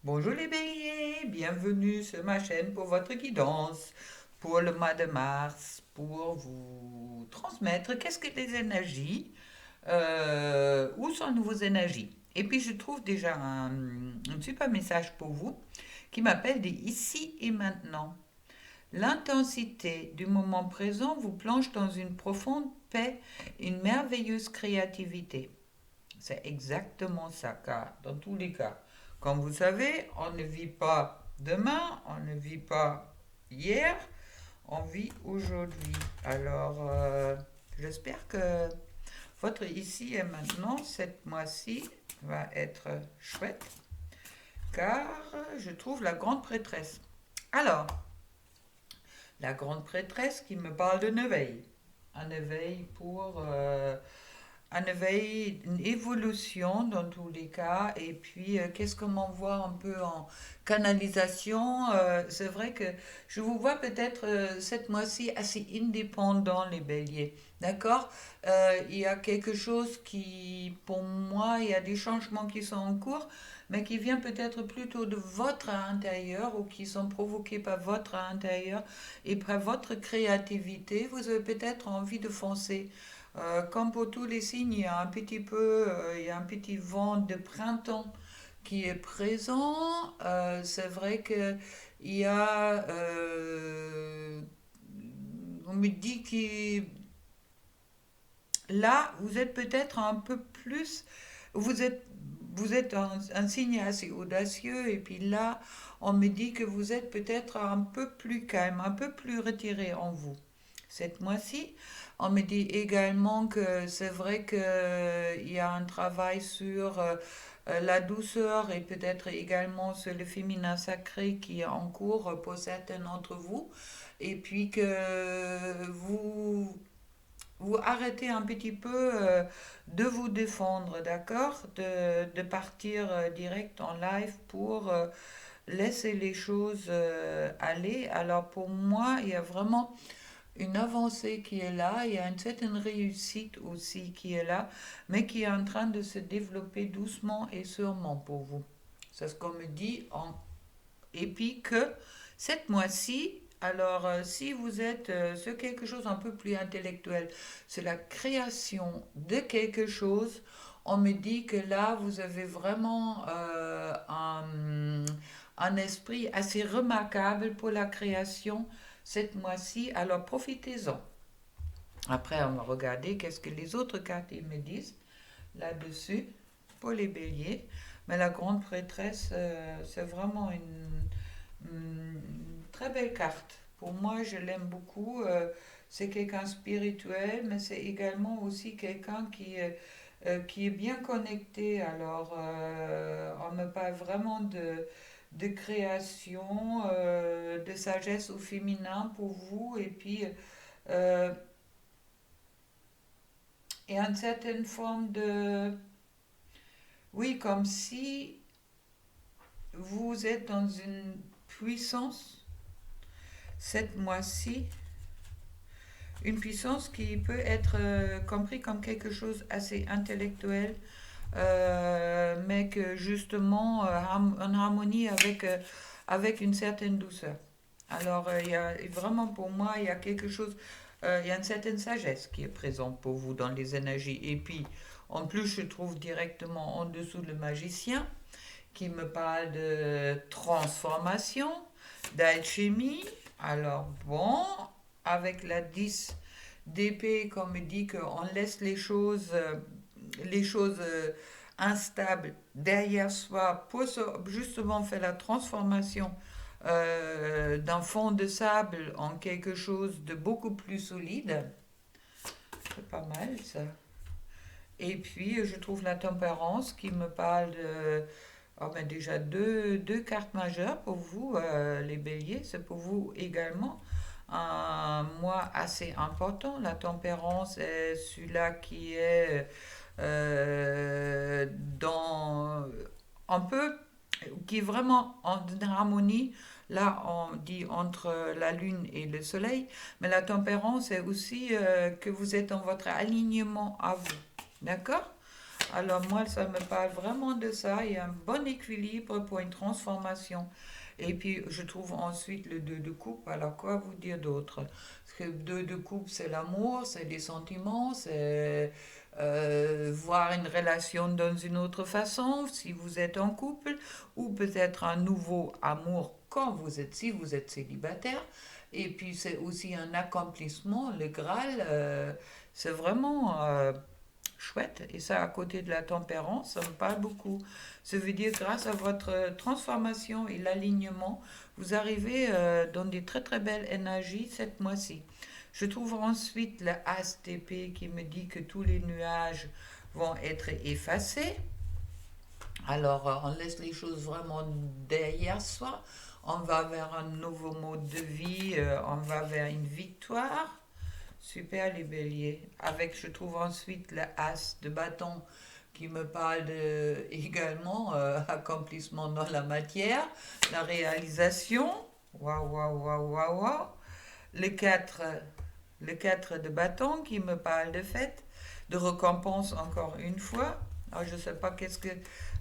Bonjour les béliers, bienvenue sur ma chaîne pour votre guidance pour le mois de mars, pour vous transmettre qu'est-ce que les énergies, où sont vos énergies. Et puis je trouve déjà un super message pour vous qui m'appelle des ici et maintenant. L'intensité du moment présent vous plonge dans une profonde paix, une merveilleuse créativité. C'est exactement ça, car dans tous les cas, comme vous savez, on ne vit pas demain, on ne vit pas hier, on vit aujourd'hui. Alors, j'espère que votre ici et maintenant, cette mois-ci, va être chouette, car je trouve la grande prêtresse. Alors, la grande prêtresse qui me parle de éveil. Un éveil pour un éveil, une évolution dans tous les cas. Et puis, qu'est-ce qu'on m'envoie un peu en canalisation? C'est vrai que je vous vois peut-être cette mois-ci assez indépendant, les béliers. D'accord? Il y a quelque chose qui, pour moi, il y a des changements qui sont en cours, mais qui vient peut-être plutôt de votre intérieur ou qui sont provoqués par votre intérieur et par votre créativité. Vous avez peut-être envie de foncer. Comme pour tous les signes, il y a un petit peu, il y a un petit vent de printemps qui est présent. C'est vrai que il y a, on me dit que là, vous êtes peut-être un peu plus, vous êtes, vous êtes un signe assez audacieux et puis là, on me dit que vous êtes peut-être un peu plus calme, un peu plus retiré en vous. Cette mois-ci, on me dit également que c'est vrai qu'il y a un travail sur la douceur et peut-être également sur le féminin sacré qui est en cours pour certains d'entre vous. Et puis que vous arrêtez un petit peu de vous défendre, d'accord? De partir direct en live pour laisser les choses aller. Alors pour moi, il y a vraiment une avancée qui est là, il y a une certaine réussite aussi qui est là, mais qui est en train de se développer doucement et sûrement pour vous. C'est ce qu'on me dit en... Et puis que cette mois-ci, alors si vous êtes sur quelque chose un peu plus intellectuel, c'est la création de quelque chose, on me dit que là, vous avez vraiment un esprit assez remarquable pour la création cette mois-ci, alors profitez-en. Après, on va regarder qu'est-ce que les autres cartes ils me disent là-dessus pour les béliers. Mais la grande prêtresse, c'est vraiment une très belle carte. Pour moi, je l'aime beaucoup. C'est quelqu'un spirituel, mais c'est également aussi quelqu'un qui est bien connecté. Alors, on me parle vraiment de création, de sagesse au féminin pour vous. Et puis, euh, et une certaine forme de... Oui, comme si vous êtes dans une puissance, cette mois-ci, une puissance qui peut être compris comme quelque chose assez intellectuel, mais que justement en harmonie avec une certaine douceur. Alors, il y a vraiment pour moi, il y a quelque chose, il y a une certaine sagesse qui est présente pour vous dans les énergies. Et puis, en plus, je trouve directement en dessous le magicien qui me parle de transformation, d'alchimie. Alors, bon, avec la 10 d'épée, comme me dit qu'on laisse les choses instables derrière soi pour justement faire la transformation d'un fond de sable en quelque chose de beaucoup plus solide. C'est pas mal ça. Et puis je trouve la tempérance qui me parle de... Oh, ben déjà deux cartes majeures pour vous, les béliers. C'est pour vous également un mois assez important. La tempérance est celui-là qui est dans un peu, qui est vraiment en harmonie. Là, on dit entre la lune et le soleil, mais la tempérance est aussi que vous êtes dans votre alignement à vous. D'accord? Alors moi, ça me parle vraiment de ça. Il y a un bon équilibre pour une transformation. Et puis, je trouve ensuite le 2 de coupe. Alors, quoi vous dire d'autre? Parce que 2 de coupe, c'est l'amour, c'est des sentiments, c'est voir une relation dans une autre façon, si vous êtes en couple, ou peut-être un nouveau amour quand vous êtes, si vous êtes célibataire. Et puis, c'est aussi un accomplissement, le Graal. C'est vraiment chouette. Et ça, à côté de la tempérance, ça me parle beaucoup. Ça veut dire, grâce à votre transformation et l'alignement, vous arrivez dans des très très belles énergies cette mois-ci. Je trouve ensuite le As d'épée qui me dit que tous les nuages vont être effacés. Alors, on laisse les choses vraiment derrière soi. On va vers un nouveau mode de vie, on va vers une victoire. Super les béliers. Avec, je trouve ensuite le As de bâton qui me parle également accomplissement dans la matière, la réalisation. Waouh, waouh, waouh, waouh, waouh. Le 4 le 4 de bâton qui me parle de fête, de récompense encore une fois. Alors, je ne sais pas qu'est-ce que...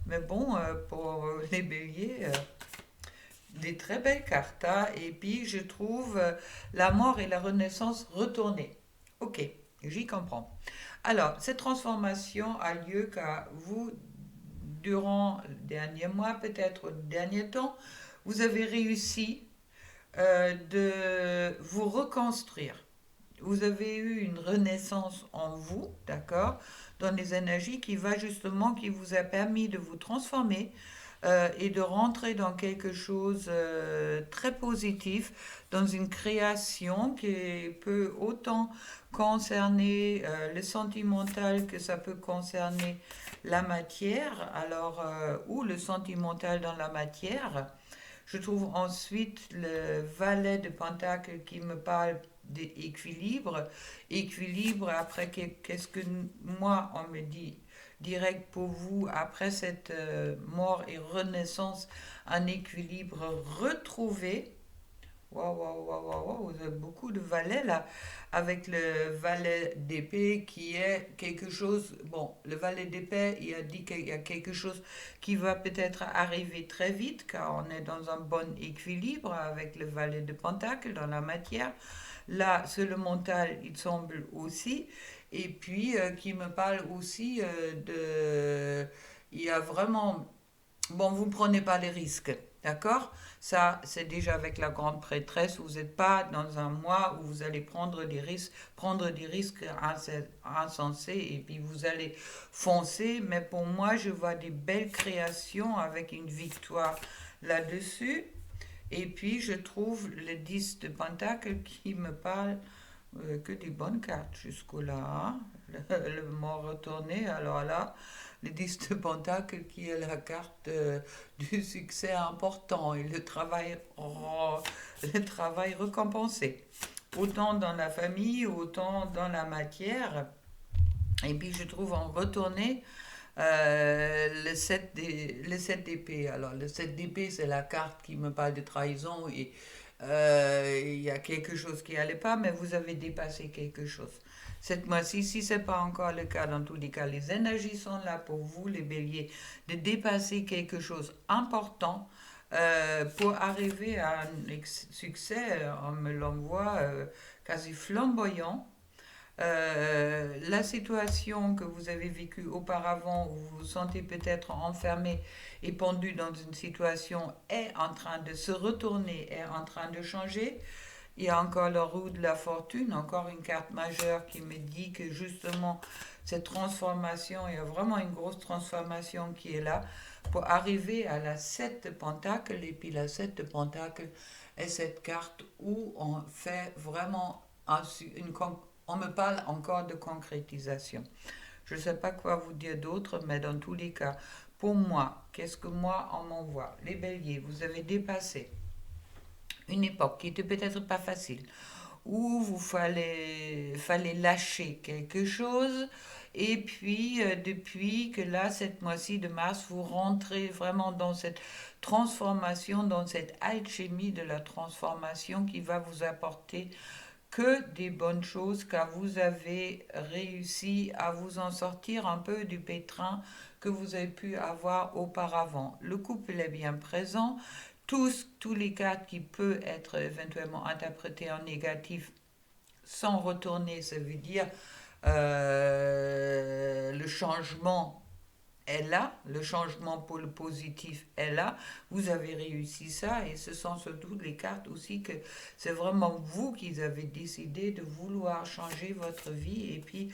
Mais bon, pour les béliers, des très belles cartes, hein. Et puis, je trouve la mort et la renaissance retournée. Ok, j'y comprends. Alors, cette transformation a lieu car vous, durant le dernier mois, peut-être le dernier temps, vous avez réussi de vous reconstruire. Vous avez eu une renaissance en vous, d'accord, dans les énergies qui va justement, qui vous a permis de vous transformer et de rentrer dans quelque chose très positif, dans une création qui peut autant concerner le sentimental que ça peut concerner la matière, alors, ou le sentimental dans la matière. Je trouve ensuite le valet de Pentacle qui me parle d'équilibre. Équilibre, après, qu'est-ce que moi, on me dit direct pour vous, après cette mort et renaissance, un équilibre retrouvé. Waouh, waouh, waouh, waouh, waouh, vous avez beaucoup de valets là, avec le valet d'épée qui est quelque chose. Bon, le valet d'épée, il a dit qu'il y a quelque chose qui va peut-être arriver très vite, car on est dans un bon équilibre avec le valet de pentacle dans la matière. Là, c'est le mental, il semble aussi. Et puis, qui me parle aussi de. Il y a vraiment bon, vous ne prenez pas les risques, d'accord? Ça, c'est déjà avec la grande prêtresse. Vous n'êtes pas dans un mois où vous allez prendre des risques insensés et puis vous allez foncer. Mais pour moi, je vois des belles créations avec une victoire là-dessus. Et puis, je trouve le 10 de Pentacle qui me parle que des bonnes cartes jusqu'au-là, hein. Le mort retourné, alors là, le 10 de Pentacle qui est la carte du succès important et le travail récompensé. Autant dans la famille, autant dans la matière. Et puis je trouve en retourné le 7 d'épée. Alors le 7 d'épée, c'est la carte qui me parle de trahison et il y a quelque chose qui n'allait pas, mais vous avez dépassé quelque chose. Cette mois-ci, si ce n'est pas encore le cas, dans tous les cas, les énergies sont là pour vous, les béliers, de dépasser quelque chose d'important pour arriver à un succès. On me l'envoie quasi flamboyant. La situation que vous avez vécue auparavant, où vous vous sentez peut-être enfermé et pendu dans une situation, est en train de se retourner, est en train de changer. Il y a encore le roue de la fortune, encore une carte majeure qui me dit que justement cette transformation, il y a vraiment une grosse transformation qui est là pour arriver à la 7 de Pentacle. Et puis la 7 de Pentacle est cette carte où on fait vraiment une, on me parle encore de concrétisation. Je ne sais pas quoi vous dire d'autre, mais dans tous les cas, pour moi, qu'est-ce que moi on m'envoie? Les béliers, vous avez dépassé une époque qui était peut-être pas facile, où fallait lâcher quelque chose. Et puis, depuis que là, cette mois-ci de mars, vous rentrez vraiment dans cette transformation, dans cette alchimie de la transformation qui va vous apporter que des bonnes choses, car vous avez réussi à vous en sortir un peu du pétrin que vous avez pu avoir auparavant. Le couple est bien présent. Tous les cas qui peuvent être éventuellement interprétés en négatif sont retournés, ça veut dire le changement est là, le changement pour le positif est là, vous avez réussi ça et ce sont surtout les cartes aussi que c'est vraiment vous qui avez décidé de vouloir changer votre vie et puis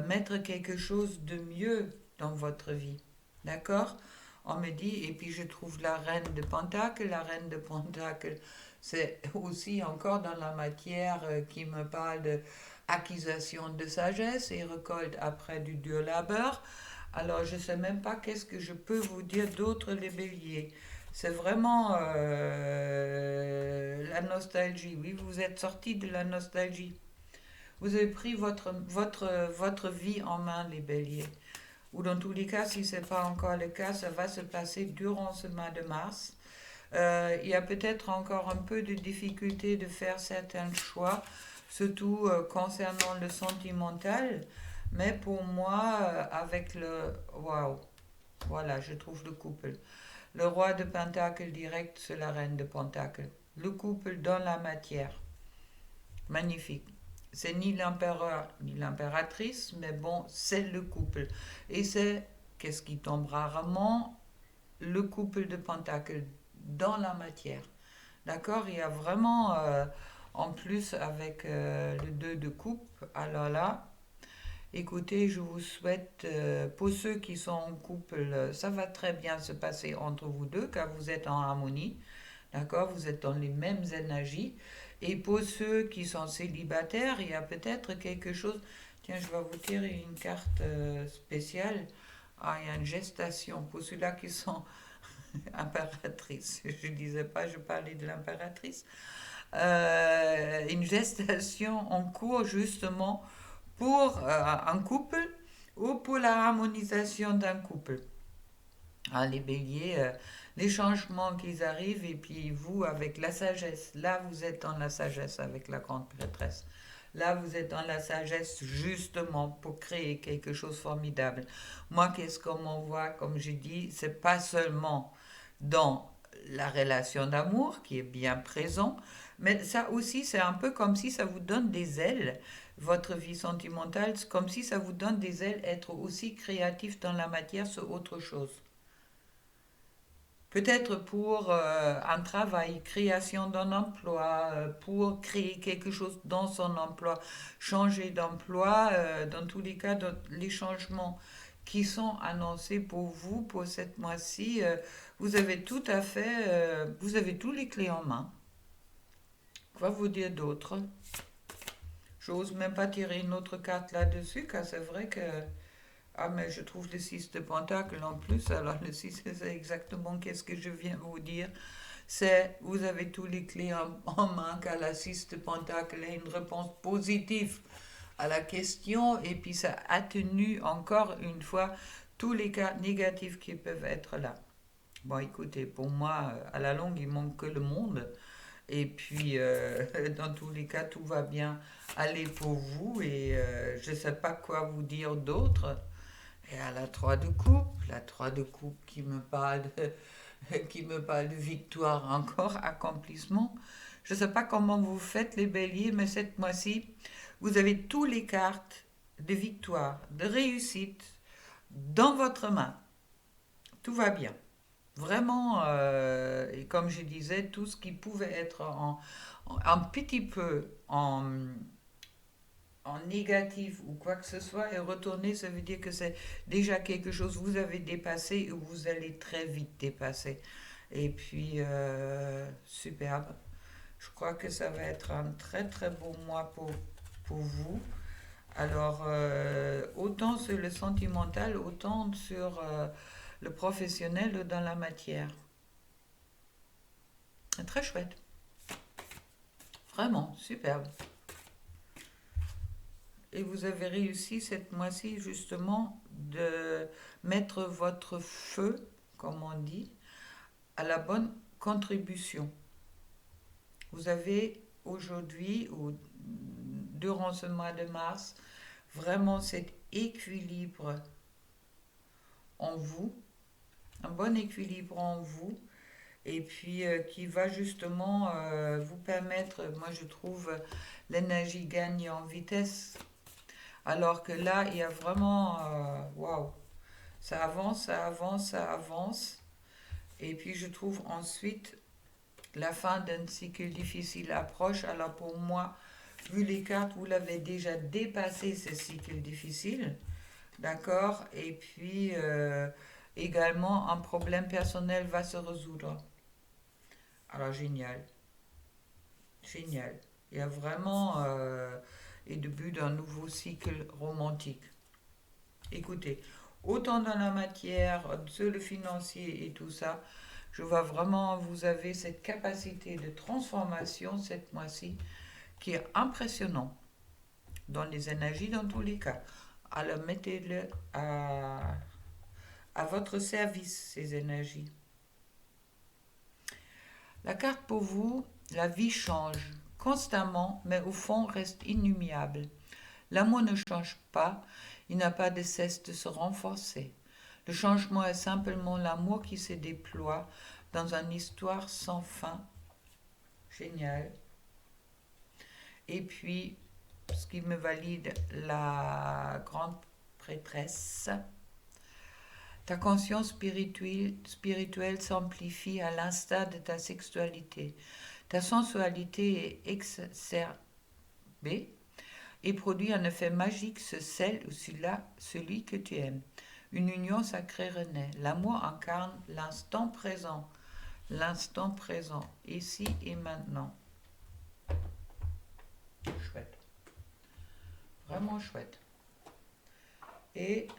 mettre quelque chose de mieux dans votre vie. D'accord? On me dit, et puis je trouve la reine de Pentacle, c'est aussi encore dans la matière qui me parle de acquisition de sagesse et récolte après du dur labeur. Alors, je ne sais même pas qu'est-ce que je peux vous dire d'autre, les béliers. C'est vraiment la nostalgie. Oui, vous êtes sorti de la nostalgie. Vous avez pris votre vie en main, les béliers. Ou dans tous les cas, si ce n'est pas encore le cas, ça va se passer durant ce mois de mars. Il y a peut-être encore un peu de difficulté de faire certains choix, surtout concernant le sentimental. Mais pour moi, avec le... Waouh, voilà, je trouve le couple. Le roi de Pentacle direct, c'est la reine de Pentacle. Le couple dans la matière. Magnifique. C'est ni l'empereur ni l'impératrice, mais bon, c'est le couple. Et c'est, qu'est-ce qui tombe rarement, le couple de Pentacle dans la matière. D'accord? Il y a vraiment, en plus, avec le 2 de coupe, alors là, écoutez, je vous souhaite, pour ceux qui sont en couple, ça va très bien se passer entre vous deux, car vous êtes en harmonie. D'accord? Vous êtes dans les mêmes énergies. Et pour ceux qui sont célibataires, il y a peut-être quelque chose. Tiens, je vais vous tirer une carte spéciale. Ah, il y a une gestation. Pour ceux-là qui sont impératrice. Je ne disais pas, je parlais de l'impératrice. Une gestation en cours justement pour un couple ou pour la harmonisation d'un couple. Ah, les béliers, les changements qui arrivent et puis vous avec la sagesse. Là, vous êtes dans la sagesse avec la grande prêtresse. Là, vous êtes dans la sagesse justement pour créer quelque chose de formidable. Moi, qu'est-ce qu'on m'envoie, comme j'ai dit, c'est pas seulement dans la relation d'amour qui est bien présent, mais ça aussi, c'est un peu comme si ça vous donne des ailes, votre vie sentimentale, c'est comme si ça vous donne des ailes, être aussi créatif dans la matière, c'est autre chose. Peut-être pour un travail, création d'un emploi, pour créer quelque chose dans son emploi, changer d'emploi, dans tous les cas, les changements qui sont annoncés pour vous pour cette mois-ci, vous avez tout à fait, vous avez tous les clés en main. Quoi vous dire d'autre? J'ose même pas tirer une autre carte là-dessus, car c'est vrai que ah, mais je trouve le 6 de Pentacle en plus. Alors, le 6 c'est exactement qu'est-ce que je viens de vous dire. C'est, vous avez tous les clés en main, car la 6 de Pentacle est une réponse positive à la question, et puis ça atténue encore une fois tous les cas négatifs qui peuvent être là. Bon, écoutez, pour moi, à la longue, il manque que le monde. Et puis, dans tous les cas, tout va bien aller pour vous, et je ne sais pas quoi vous dire d'autre. Et à la 3 de coupe qui me parle qui me parle de victoire encore, accomplissement. Je ne sais pas comment vous faites les béliers, mais cette mois-ci, vous avez toutes les cartes de victoire, de réussite dans votre main. Tout va bien. Vraiment, et comme je disais, tout ce qui pouvait être un petit peu en négatif ou quoi que ce soit, et retourner, ça veut dire que c'est déjà quelque chose que vous avez dépassé ou vous allez très vite dépasser. Et puis, superbe. Je crois que ça va être un très très beau mois pour vous. Alors, autant sur le sentimental, autant sur le professionnel dans la matière. Très chouette. Vraiment, superbe. Et vous avez réussi cette mois-ci justement de mettre votre feu, comme on dit, à la bonne contribution. Vous avez aujourd'hui ou durant ce mois de mars vraiment cet équilibre en vous, un bon équilibre en vous, et puis qui va justement vous permettre, moi je trouve, l'énergie gagne en vitesse, alors que là il y a vraiment, waouh, ça avance, ça avance, ça avance, et puis je trouve ensuite la fin d'un cycle difficile approche. Alors pour moi, vu les cartes, vous l'avez déjà dépassé ce cycle difficile, d'accord? Et puis également, un problème personnel va se résoudre. Alors génial, génial. Il y a vraiment le début d'un nouveau cycle romantique. Écoutez, autant dans la matière, sur le financier et tout ça, je vois vraiment, vous avez cette capacité de transformation cette mois-ci qui est impressionnant dans les énergies dans tous les cas. Alors mettez-le à votre service, ces énergies. La carte pour vous, la vie change constamment, mais au fond reste inoubliable. L'amour ne change pas, il n'a pas de cesse de se renforcer. Le changement est simplement l'amour qui se déploie dans une histoire sans fin. Génial. Et puis, ce qui me valide la grande prêtresse, ta conscience spirituelle s'amplifie à l'instar de ta sexualité. Ta sensualité est exacerbée et produit un effet magique sur celle ou sur celui que tu aimes. Une union sacrée renaît. L'amour incarne l'instant présent, ici et maintenant. Chouette, vraiment chouette. Et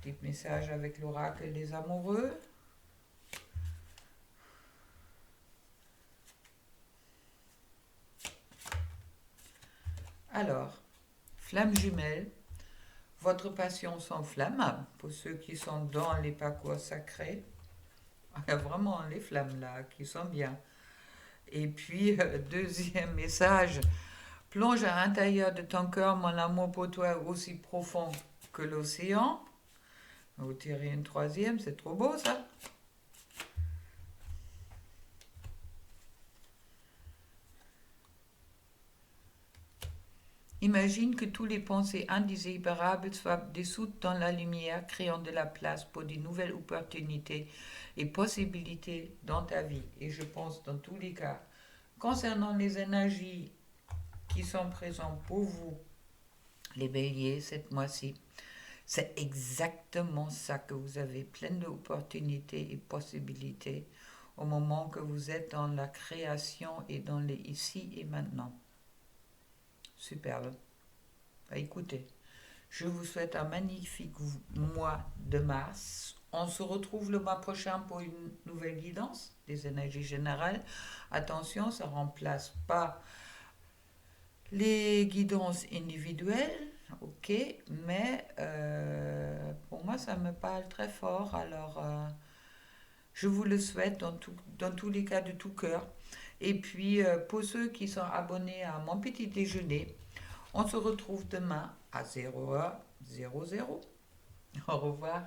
petit message avec l'oracle des amoureux. Alors, flamme jumelle, votre passion s'enflamme pour ceux qui sont dans les parcours sacrés. Il y a vraiment les flammes là qui sont bien. Et puis, deuxième message, plonge à l'intérieur de ton cœur mon amour pour toi est aussi profond que l'océan. Vous tirez une troisième, c'est trop beau ça. Imagine que toutes les pensées indésirables soient dissoutes dans la lumière, créant de la place pour de nouvelles opportunités et possibilités dans ta vie. Et je pense dans tous les cas, concernant les énergies qui sont présentes pour vous, les béliers, cette mois-ci, c'est exactement ça que vous avez, plein d'opportunités et possibilités au moment que vous êtes dans la création et dans les ici et maintenant. Superbe. Bah, écoutez, je vous souhaite un magnifique mois de mars. On se retrouve le mois prochain pour une nouvelle guidance des énergies générales. Attention, ça ne remplace pas les guidances individuelles, ok, mais pour moi, ça me parle très fort. Alors, je vous le souhaite dans tous les cas de tout cœur. Et puis, pour ceux qui sont abonnés à mon petit déjeuner, on se retrouve demain à 0h00. Au revoir.